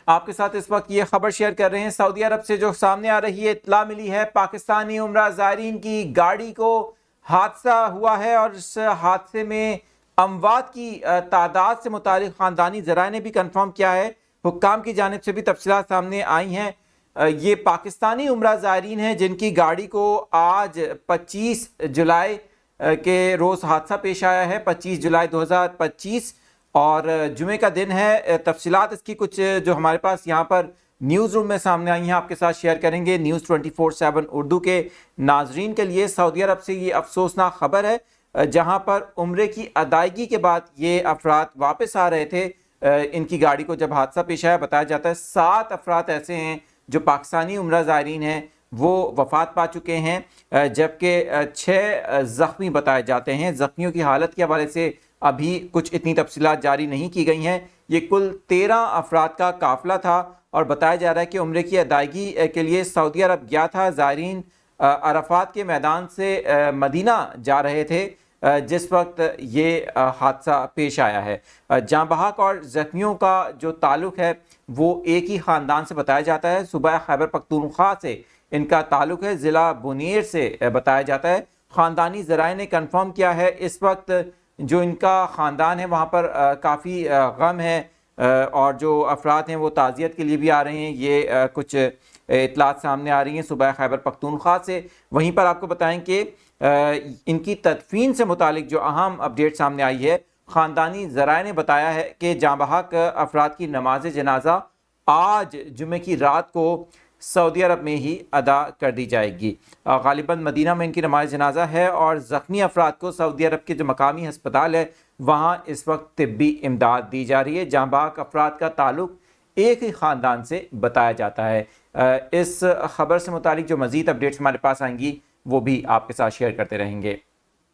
آپ کے ساتھ اس وقت یہ خبر شیئر کر رہے ہیں سعودی عرب سے جو سامنے آ رہی ہے، اطلاع ملی ہے پاکستانی عمرہ زائرین کی گاڑی کو حادثہ ہوا ہے، اور اس حادثے میں اموات کی تعداد سے متعلق خاندانی ذرائع نے بھی کنفرم کیا ہے۔ حکام کی جانب سے بھی تفصیلات سامنے آئی ہیں۔ یہ پاکستانی عمرہ زائرین ہیں جن کی گاڑی کو آج 25 جولائی کے روز حادثہ پیش آیا ہے، 25 جولائی 2025، اور جمعے کا دن ہے۔ تفصیلات اس کی کچھ جو ہمارے پاس یہاں پر نیوز روم میں سامنے آئی ہیں آپ کے ساتھ شیئر کریں گے۔ نیوز 24/7 اردو کے ناظرین کے لیے سعودی عرب سے یہ افسوسناک خبر ہے، جہاں پر عمرے کی ادائیگی کے بعد یہ افراد واپس آ رہے تھے، ان کی گاڑی کو جب حادثہ پیش آیا، بتایا جاتا ہے 7 افراد ایسے ہیں جو پاکستانی عمرہ زائرین ہیں وہ وفات پا چکے ہیں، جبکہ 6 زخمی بتائے جاتے ہیں۔ زخمیوں کی حالت کے حوالے سے ابھی کچھ اتنی تفصیلات جاری نہیں کی گئی ہیں۔ یہ کل 13 افراد کا قافلہ تھا، اور بتایا جا رہا ہے کہ عمرے کی ادائیگی کے لیے سعودی عرب گیا تھا۔ زائرین عرفات کے میدان سے مدینہ جا رہے تھے جس وقت یہ حادثہ پیش آیا ہے۔ جاں بحق اور زخمیوں کا جو تعلق ہے وہ ایک ہی خاندان سے بتایا جاتا ہے، صوبہ خیبر پختونخوا سے ان کا تعلق ہے، ضلع بونیر سے بتایا جاتا ہے۔ خاندانی ذرائع نے کنفرم کیا ہے اس وقت جو ان کا خاندان ہے وہاں پر کافی غم ہے، اور جو افراد ہیں وہ تعزیت کے لیے بھی آ رہے ہیں۔ یہ کچھ اطلاعات سامنے آ رہی ہیں صوبہ خیبر پختونخوا سے۔ وہیں پر آپ کو بتائیں کہ ان کی تدفین سے متعلق جو اہم اپڈیٹ سامنے آئی ہے، خاندانی ذرائع نے بتایا ہے کہ جاں بحق افراد کی نماز جنازہ آج جمعے کی رات کو سعودی عرب میں ہی ادا کر دی جائے گی۔ غالباً مدینہ میں ان کی نماز جنازہ ہے، اور زخمی افراد کو سعودی عرب کے جو مقامی ہسپتال ہے وہاں اس وقت طبی امداد دی جا رہی ہے۔ جاں بحق افراد کا تعلق ایک ہی خاندان سے بتایا جاتا ہے۔ اس خبر سے متعلق جو مزید اپڈیٹس ہمارے پاس آئیں گی وہ بھی آپ کے ساتھ شیئر کرتے رہیں گے۔